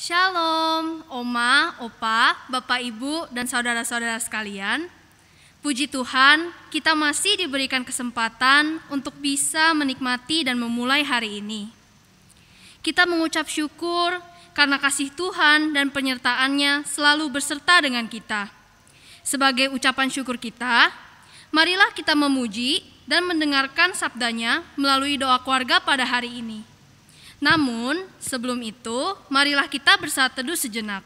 Shalom, Oma, Opa, Bapak, Ibu, dan saudara-saudara sekalian. Puji Tuhan, kita masih diberikan kesempatan untuk bisa menikmati dan memulai hari ini. Kita mengucap syukur karena kasih Tuhan dan penyertaan-Nya selalu berserta dengan kita. Sebagai ucapan syukur kita, marilah kita memuji dan mendengarkan sabda-Nya melalui doa keluarga pada hari ini. Namun, sebelum itu, marilah kita bersaat teduh sejenak.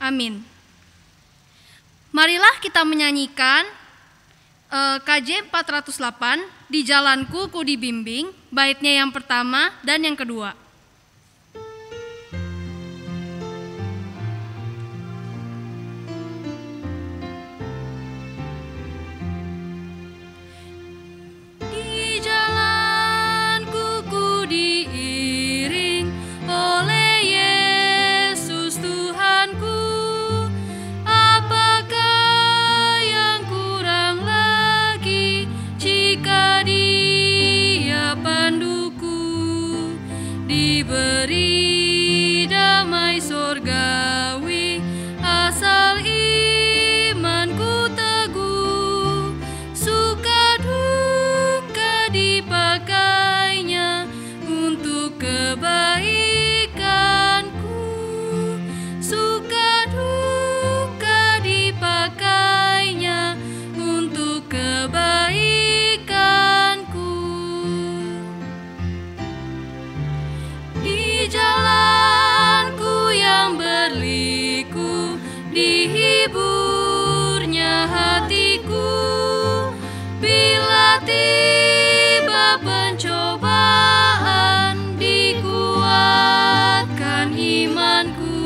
Amin. Marilah kita menyanyikan KJ 408, Di Jalanku Ku Dibimbing, baitnya yang pertama dan yang kedua. Diberi damai sorgawi, asal imanku teguh, suka duka dipakainya untuk kebaikanku, suka duka dipakainya untuk kebaikanku. Jalanku yang berliku, dihiburnya hatiku, bila tiba pencobaan, dikuatkan imanku.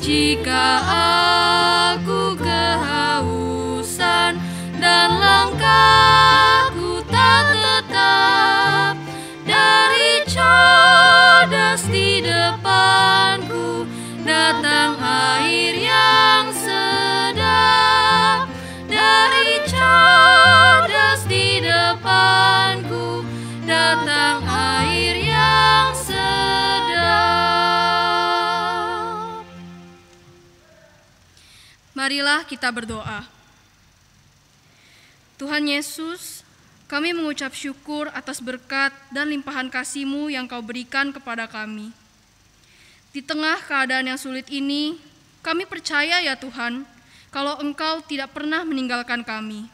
Jika aku kehausan dan langkahku tak tetap, dari codas di depanku datang air yang sedap. Dari codas di depanku datang air yang sedap. Marilah kita berdoa. Tuhan Yesus, kami mengucap syukur atas berkat dan limpahan kasih-Mu yang Kau berikan kepada kami. Di tengah keadaan yang sulit ini, kami percaya ya Tuhan, kalau Engkau tidak pernah meninggalkan kami.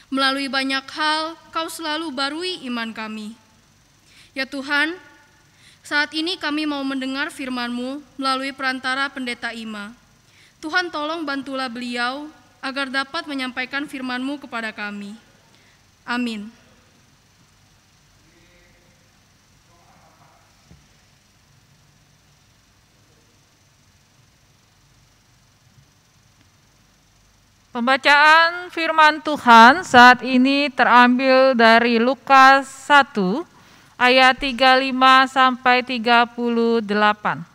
Melalui banyak hal, Kau selalu barui iman kami. Ya Tuhan, saat ini kami mau mendengar firman-Mu melalui perantara Pendeta Ima. Tuhan tolong bantulah beliau agar dapat menyampaikan firman-Mu kepada kami. Amin. Pembacaan firman Tuhan saat ini terambil dari Lukas 1 ayat 35 sampai 38.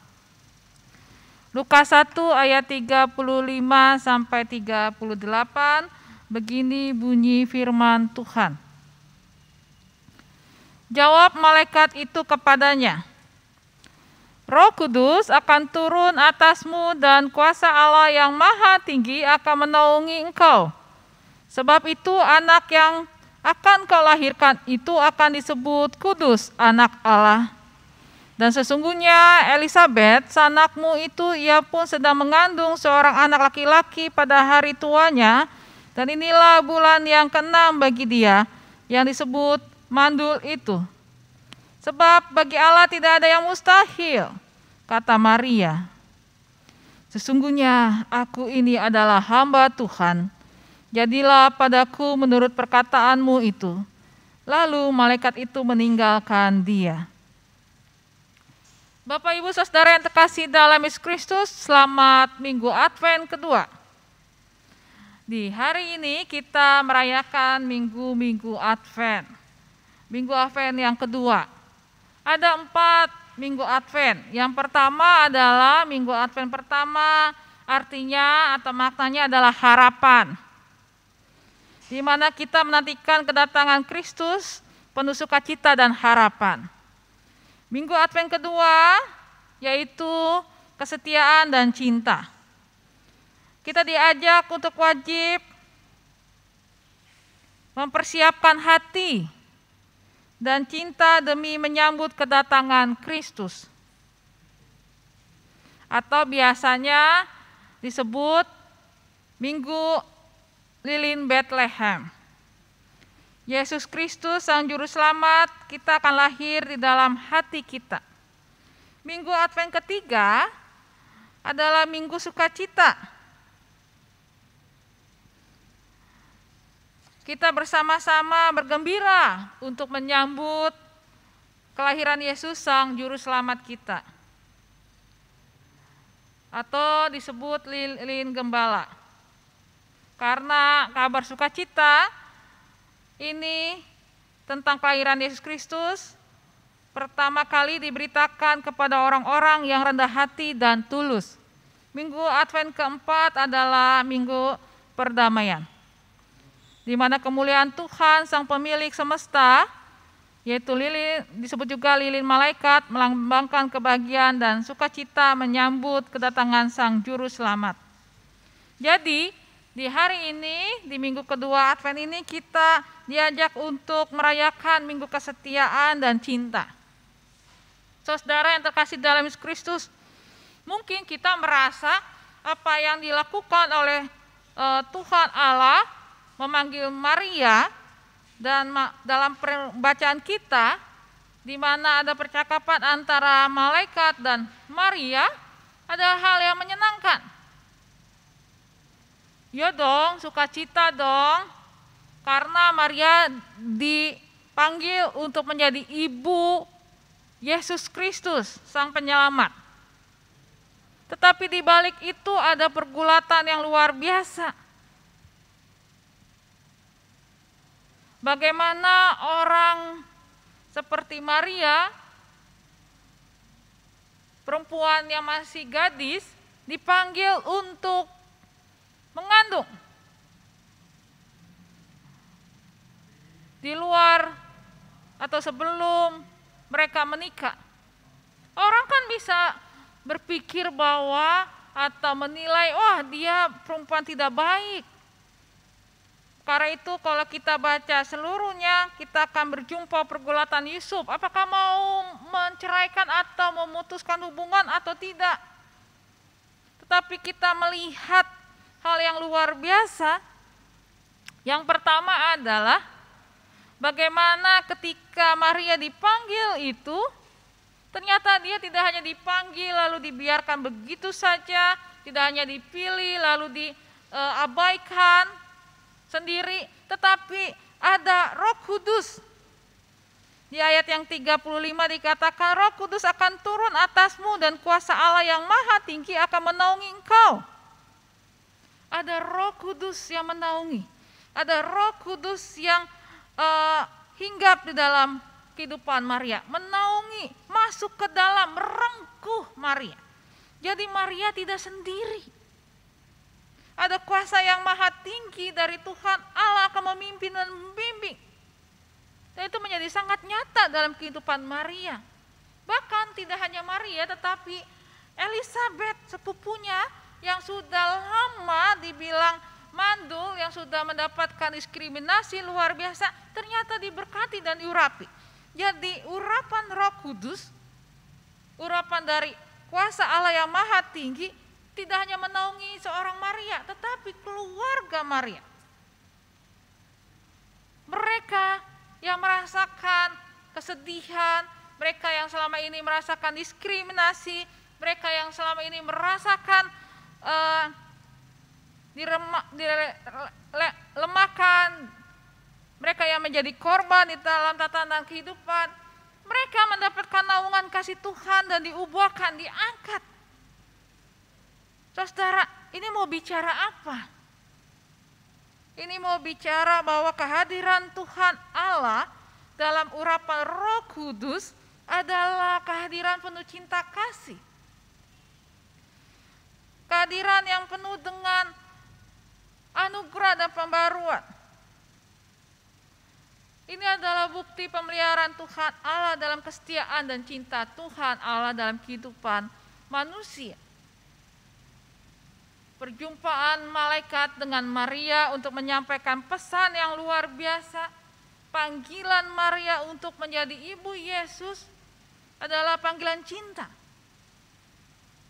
Lukas 1 ayat 35 sampai 38. Begini bunyi firman Tuhan. Jawab malaikat itu kepadanya, Roh Kudus akan turun atasmu dan kuasa Allah yang maha tinggi akan menaungi engkau. Sebab itu anak yang akan kau lahirkan itu akan disebut kudus, anak Allah. Dan sesungguhnya Elisabet, sanakmu itu, ia pun sedang mengandung seorang anak laki-laki pada hari tuanya. Dan inilah bulan yang ke-6 bagi dia, yang disebut mandul itu. Sebab bagi Allah tidak ada yang mustahil, kata Maria. Sesungguhnya aku ini adalah hamba Tuhan, jadilah padaku menurut perkataanmu itu. Lalu malaikat itu meninggalkan dia. Bapak, Ibu, Saudara yang terkasih dalam Yesus Kristus, selamat Minggu Advent kedua. Di hari ini kita merayakan Minggu Advent. Minggu Advent yang kedua. Ada 4 Minggu Advent. Yang pertama adalah Minggu Advent pertama, artinya atau maknanya adalah harapan. Di mana kita menantikan kedatangan Kristus, penuh sukacita dan harapan. Minggu Advent kedua yaitu kesetiaan dan cinta. Kita diajak untuk wajib mempersiapkan hati dan cinta demi menyambut kedatangan Kristus. Atau biasanya disebut Minggu Lilin Bethlehem. Yesus Kristus Sang Juru Selamat kita akan lahir di dalam hati kita. Minggu Advent ketiga adalah Minggu Sukacita. Kita bersama-sama bergembira untuk menyambut kelahiran Yesus Sang Juru Selamat kita. Atau disebut Lilin Gembala. Karena kabar sukacita ini tentang kelahiran Yesus Kristus pertama kali diberitakan kepada orang-orang yang rendah hati dan tulus. Minggu Advent keempat adalah Minggu Perdamaian, di mana kemuliaan Tuhan Sang Pemilik semesta, yaitu lilin, disebut juga lilin malaikat, melambangkan kebahagiaan dan sukacita menyambut kedatangan Sang Juru Selamat. Jadi di hari ini, di minggu kedua Advent ini kita diajak untuk merayakan Minggu Kesetiaan dan Cinta. Saudara yang terkasih dalam Yesus Kristus, mungkin kita merasa apa yang dilakukan oleh Tuhan Allah memanggil Maria, dan dalam pembacaan kita di mana ada percakapan antara malaikat dan Maria adalah hal yang menyenangkan. Ya dong, sukacita dong, karena Maria dipanggil untuk menjadi ibu Yesus Kristus, Sang Penyelamat. Tetapi di balik itu ada pergulatan yang luar biasa. Bagaimana orang seperti Maria, perempuan yang masih gadis, dipanggil untuk mengandung. Di luar atau sebelum mereka menikah. Orang kan bisa berpikir bahwa atau menilai, wah dia perempuan tidak baik. Karena itu kalau kita baca seluruhnya, kita akan berjumpa pergulatan Yusuf. Apakah mau menceraikan atau memutuskan hubungan atau tidak? Tetapi kita melihat hal yang luar biasa. Yang pertama adalah bagaimana ketika Maria dipanggil itu, ternyata dia tidak hanya dipanggil lalu dibiarkan begitu saja, tidak hanya dipilih lalu diabaikan sendiri, tetapi ada Roh Kudus. Di ayat yang 35 dikatakan, Roh Kudus akan turun atasmu dan kuasa Allah yang maha tinggi akan menaungi engkau. Ada Roh Kudus yang menaungi, ada Roh Kudus yang hinggap di dalam kehidupan Maria, menaungi, masuk ke dalam, merengkuh Maria. Jadi Maria tidak sendiri. Ada kuasa yang maha tinggi dari Tuhan Allah akan memimpin dan membimbing. Dan itu menjadi sangat nyata dalam kehidupan Maria. Bahkan tidak hanya Maria, tetapi Elizabeth sepupunya yang sudah lama dibilang mandul, yang sudah mendapatkan diskriminasi luar biasa, ternyata diberkati dan diurapi. Jadi urapan Roh Kudus, urapan dari kuasa Allah yang maha tinggi, tidak hanya menaungi seorang Maria, tetapi keluarga Maria. Mereka yang merasakan kesedihan, mereka yang selama ini merasakan diskriminasi, mereka yang selama ini merasakan dilemahkan, mereka yang menjadi korban di dalam tatanan kehidupan, mereka mendapatkan naungan kasih Tuhan dan diubahkan, diangkat. Saudara, ini mau bicara apa? Ini mau bicara bahwa kehadiran Tuhan Allah dalam urapan Roh Kudus adalah kehadiran penuh cinta kasih. Kehadiran yang penuh dengan anugerah dan pembaruan. Ini adalah bukti pemeliharaan Tuhan Allah dalam kesetiaan dan cinta Tuhan Allah dalam kehidupan manusia. Perjumpaan malaikat dengan Maria untuk menyampaikan pesan yang luar biasa, panggilan Maria untuk menjadi ibu Yesus adalah panggilan cinta.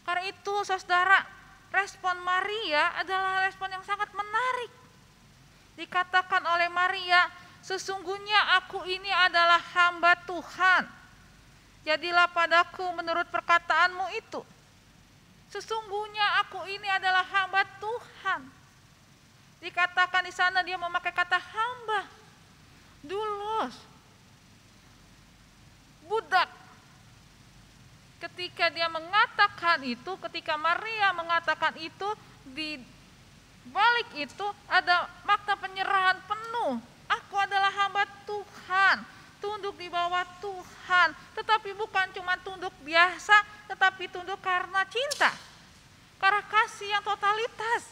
Karena itu saudara, respon Maria adalah respon yang sangat menarik. Dikatakan oleh Maria, sesungguhnya aku ini adalah hamba Tuhan. Jadilah padaku menurut perkataanmu itu. Sesungguhnya aku ini adalah hamba Tuhan. Dikatakan di sana dia memakai kata hamba. Doulos. Budak. Ketika dia mengatakan itu, ketika Maria mengatakan itu, di balik itu ada makna penyerahan penuh. Aku adalah hamba Tuhan, tunduk di bawah Tuhan, tetapi bukan cuma tunduk biasa, tetapi tunduk karena cinta, karena kasih yang totalitas.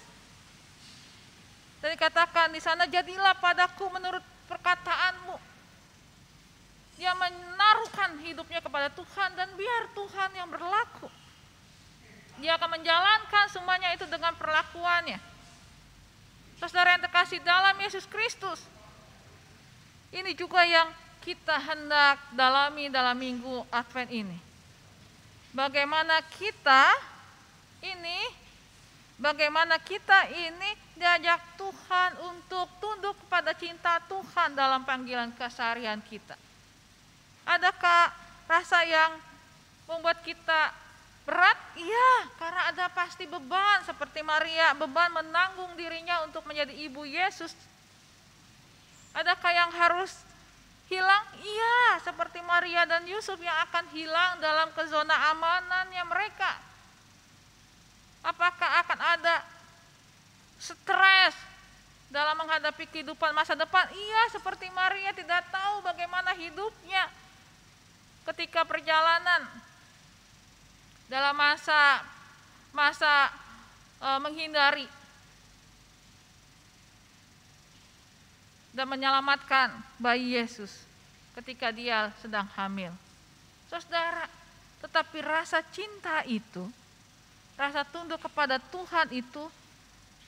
Dan dikatakan di sana, jadilah padaku menurut perkataanmu. Dia menaruhkan hidupnya kepada Tuhan dan biar Tuhan yang berlaku. Dia akan menjalankan semuanya itu dengan perlakuannya. Saudara yang terkasih dalam Yesus Kristus, ini juga yang kita hendak dalami dalam minggu Advent ini. Bagaimana kita ini diajak Tuhan untuk tunduk kepada cinta Tuhan dalam panggilan keseharian kita. Adakah rasa yang membuat kita berat? Iya, karena ada pasti beban seperti Maria, beban menanggung dirinya untuk menjadi ibu Yesus. Adakah yang harus hilang? Iya, seperti Maria dan Yusuf yang akan hilang dalam ke zona amanannya mereka. Apakah akan ada stres dalam menghadapi kehidupan masa depan? Iya, seperti Maria tidak tahu bagaimana hidupnya ketika perjalanan dalam masa menghindari dan menyelamatkan bayi Yesus ketika dia sedang hamil. Saudara, tetapi rasa cinta itu, rasa tunduk kepada Tuhan itu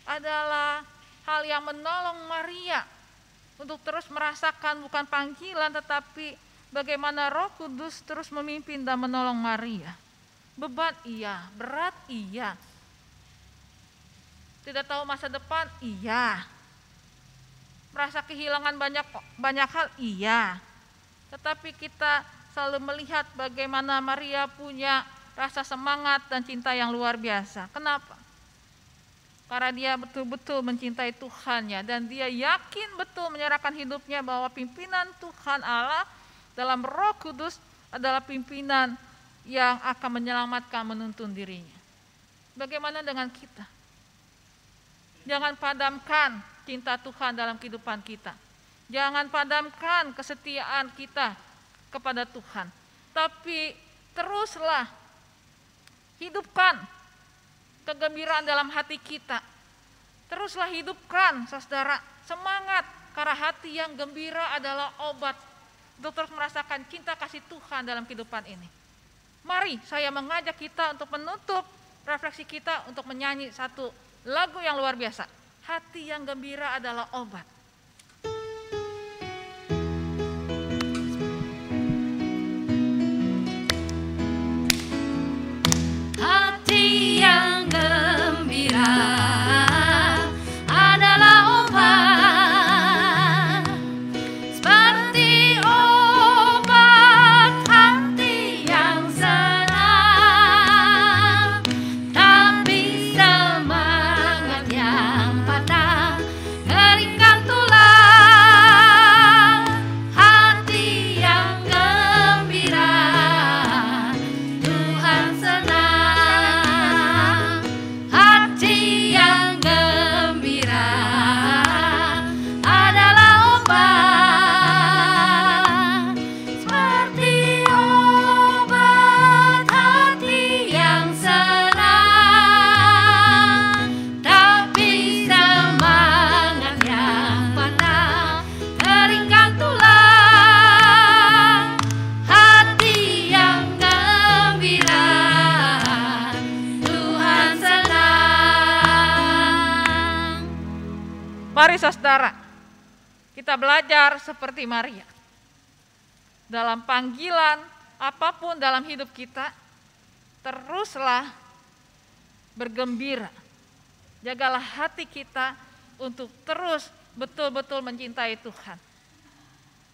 adalah hal yang menolong Maria untuk terus merasakan bukan panggilan tetapi bagaimana Roh Kudus terus memimpin dan menolong Maria. Beban iya, berat iya. Tidak tahu masa depan iya. Merasa kehilangan banyak hal iya. Tetapi kita selalu melihat bagaimana Maria punya rasa semangat dan cinta yang luar biasa. Kenapa? Karena dia betul-betul mencintai Tuhannya dan dia yakin betul menyerahkan hidupnya bahwa pimpinan Tuhan Allah dalam Roh Kudus adalah pimpinan yang akan menyelamatkan, menuntun dirinya. Bagaimana dengan kita? Jangan padamkan cinta Tuhan dalam kehidupan kita. Jangan padamkan kesetiaan kita kepada Tuhan. Tapi teruslah hidupkan kegembiraan dalam hati kita. Teruslah hidupkan, saudara, semangat, karena hati yang gembira adalah obat untuk terus merasakan cinta kasih Tuhan dalam kehidupan ini. Mari saya mengajak kita untuk menutup refleksi kita untuk menyanyi satu lagu yang luar biasa. Hati yang gembira adalah obat. Hati yang gembira adalah obat, seperti obat hati yang senang. Tapi semangat yang patah keringkan Mari saudara, kita belajar seperti Maria. Dalam panggilan apapun dalam hidup kita, teruslah bergembira. Jagalah hati kita untuk terus betul-betul mencintai Tuhan.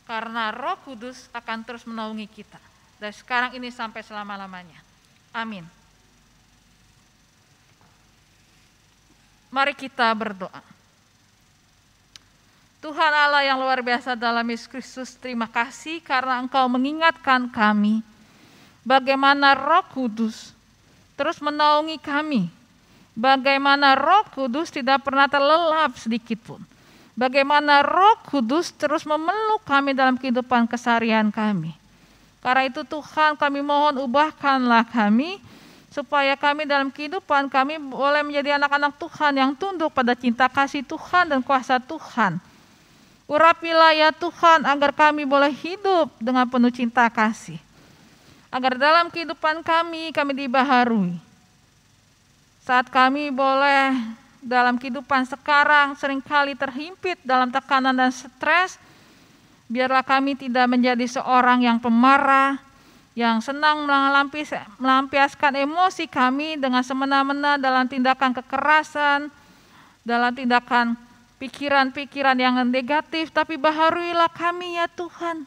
Karena Roh Kudus akan terus menaungi kita. Dari sekarang ini sampai selama-lamanya. Amin. Mari kita berdoa. Tuhan Allah yang luar biasa dalam Yesus Kristus, terima kasih karena Engkau mengingatkan kami bagaimana Roh Kudus terus menaungi kami. Bagaimana Roh Kudus tidak pernah terlelap sedikit pun. Bagaimana Roh Kudus terus memeluk kami dalam kehidupan keseharian kami. Karena itu Tuhan, kami mohon ubahkanlah kami supaya kami dalam kehidupan kami boleh menjadi anak-anak Tuhan yang tunduk pada cinta kasih Tuhan dan kuasa Tuhan. Urapilah ya Tuhan agar kami boleh hidup dengan penuh cinta kasih. Agar dalam kehidupan kami dibaharui. Saat kami boleh dalam kehidupan sekarang seringkali terhimpit dalam tekanan dan stres, biarlah kami tidak menjadi seorang yang pemarah, yang senang melampiaskan emosi kami dengan semena-mena dalam tindakan kekerasan, dalam tindakan pikiran-pikiran yang negatif, tapi baharuilah kami ya Tuhan,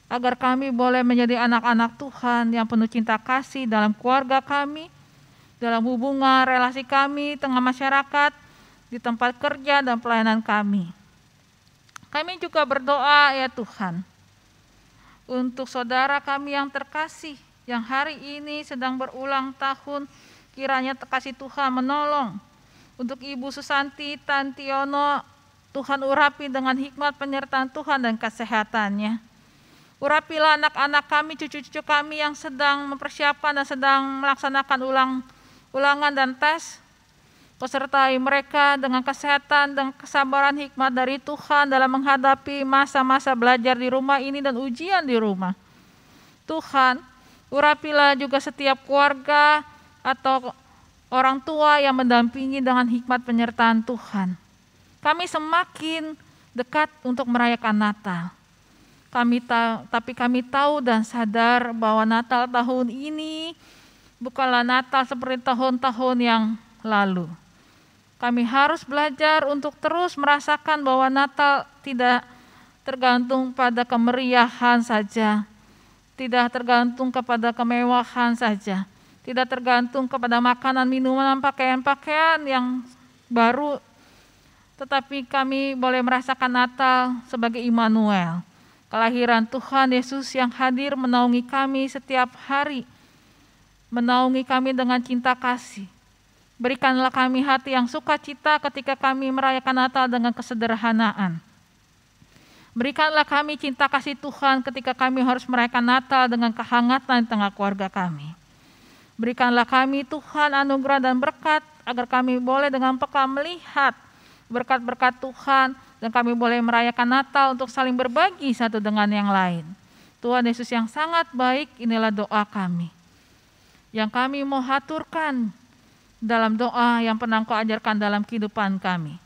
agar kami boleh menjadi anak-anak Tuhan yang penuh cinta kasih dalam keluarga kami, dalam hubungan relasi kami, tengah masyarakat, di tempat kerja dan pelayanan kami. Kami juga berdoa ya Tuhan, untuk saudara kami yang terkasih, yang hari ini sedang berulang tahun, kiranya kasih Tuhan menolong. Untuk Ibu Susanti Tantiono, Tuhan urapi dengan hikmat penyertaan Tuhan dan kesehatannya. Urapilah anak-anak kami, cucu-cucu kami yang sedang mempersiapkan dan sedang melaksanakan ulangan dan tes. Kau sertai mereka dengan kesehatan dan kesabaran hikmat dari Tuhan dalam menghadapi masa-masa belajar di rumah ini dan ujian di rumah. Tuhan, urapilah juga setiap keluarga atau orang tua yang mendampingi dengan hikmat penyertaan Tuhan. Kami semakin dekat untuk merayakan Natal. Tapi kami tahu dan sadar bahwa Natal tahun ini bukanlah Natal seperti tahun-tahun yang lalu. Kami harus belajar untuk terus merasakan bahwa Natal tidak tergantung pada kemeriahan saja, tidak tergantung kepada kemewahan saja, tidak tergantung kepada makanan, minuman, pakaian-pakaian yang baru, tetapi kami boleh merasakan Natal sebagai Immanuel, kelahiran Tuhan Yesus yang hadir menaungi kami setiap hari, menaungi kami dengan cinta kasih. Berikanlah kami hati yang sukacita ketika kami merayakan Natal dengan kesederhanaan. Berikanlah kami cinta kasih Tuhan ketika kami harus merayakan Natal dengan kehangatan di tengah keluarga kami. Berikanlah kami Tuhan anugerah dan berkat agar kami boleh dengan peka melihat berkat-berkat Tuhan dan kami boleh merayakan Natal untuk saling berbagi satu dengan yang lain. Tuhan Yesus yang sangat baik, inilah doa kami yang kami mau haturkan dalam doa yang pernah Kau ajarkan dalam kehidupan kami.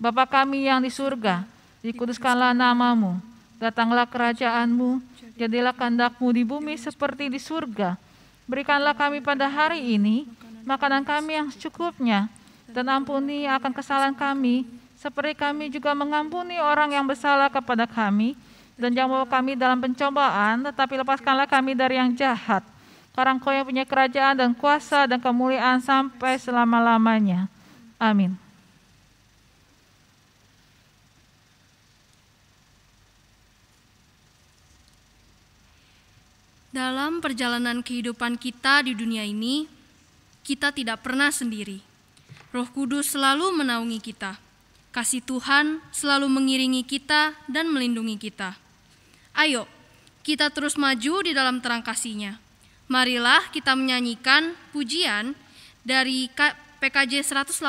Bapa kami yang di surga, dikuduskanlah nama-Mu, datanglah kerajaan-Mu, jadilah kehendak-Mu di bumi seperti di surga. Berikanlah kami pada hari ini makanan kami yang secukupnya, dan ampuni akan kesalahan kami, seperti kami juga mengampuni orang yang bersalah kepada kami. Dan jangan bawa kami dalam pencobaan, tetapi lepaskanlah kami dari yang jahat. Karena Engkau yang punya kerajaan dan kuasa dan kemuliaan sampai selama-lamanya. Amin. Dalam perjalanan kehidupan kita di dunia ini, kita tidak pernah sendiri. Roh Kudus selalu menaungi kita. Kasih Tuhan selalu mengiringi kita dan melindungi kita. Ayo, kita terus maju di dalam terang kasih-Nya. Marilah kita menyanyikan pujian dari PKJ 180,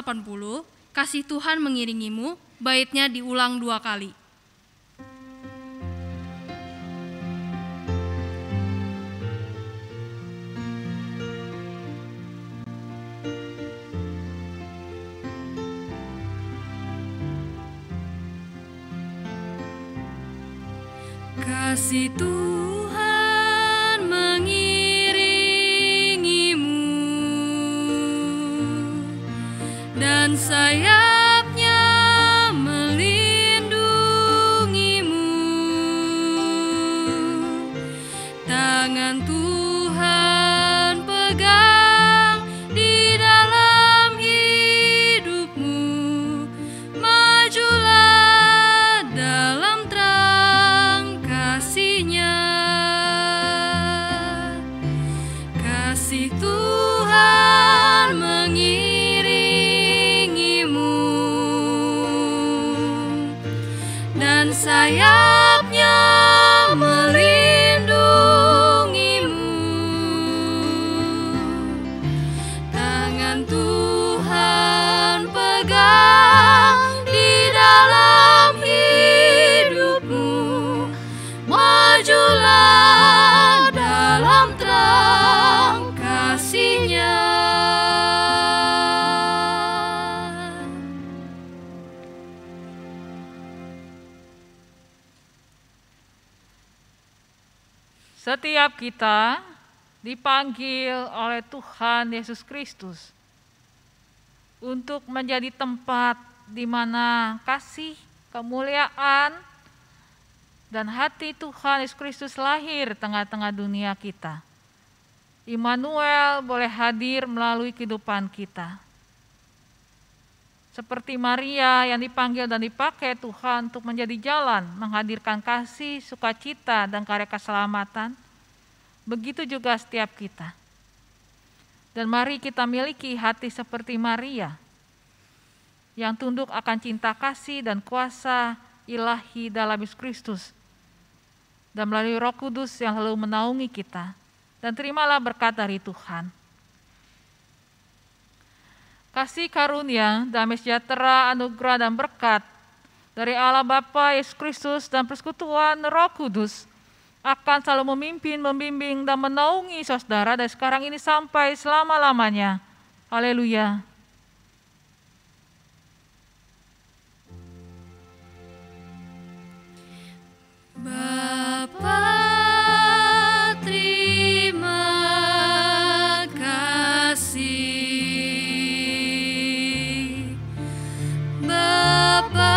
Kasih Tuhan mengiringimu, baitnya diulang 2 kali. Kasih Tuhan mengiringimu dan sayapnya melindungimu. Tangan Tuhan pegang di dalam hidupmu. Majulah dalam terang kasih-Nya. Kasih Tuhan mengiringimu dan sayapnya melindungimu. Tangan Tuhan pegang di dalam hidupmu. Majulah dalam terang kasih-Nya. Setiap kita dipanggil oleh Tuhan Yesus Kristus untuk menjadi tempat di mana kasih, kemuliaan, dan hati Tuhan Yesus Kristus lahir tengah-tengah dunia kita. Immanuel boleh hadir melalui kehidupan kita. Seperti Maria yang dipanggil dan dipakai Tuhan untuk menjadi jalan menghadirkan kasih, sukacita, dan karya keselamatan, begitu juga setiap kita. Dan mari kita miliki hati seperti Maria yang tunduk akan cinta kasih dan kuasa ilahi dalam Yesus Kristus, dan melalui Roh Kudus yang selalu menaungi kita. Dan terimalah berkat dari Tuhan. Kasih karunia, damai sejahtera, anugerah dan berkat dari Allah Bapa, Yesus Kristus, dan persekutuan Roh Kudus akan selalu memimpin, membimbing, dan menaungi saudara dari sekarang ini sampai selama-lamanya. Haleluya. Bapa, terima kasih. Bapa,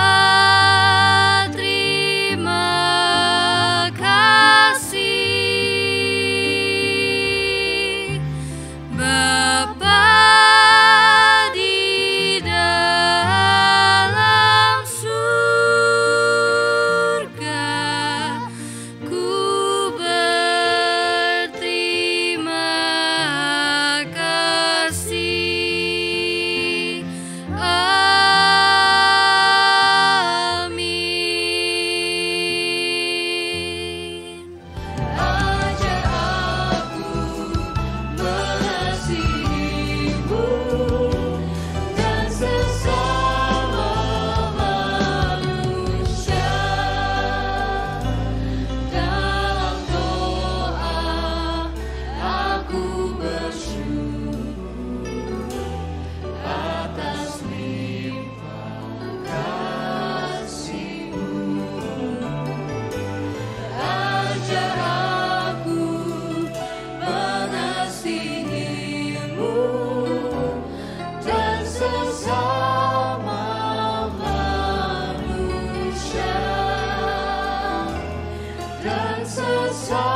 terima kasih. Bapa di dalam surga, ku berterima kasih. Amin. Ajar aku mengasihimu dan sesama manusia. Dalam doa aku bersyukur atas limpah kasih-Mu. Ajar aku mengasihimu dan sesama manusia dan sesama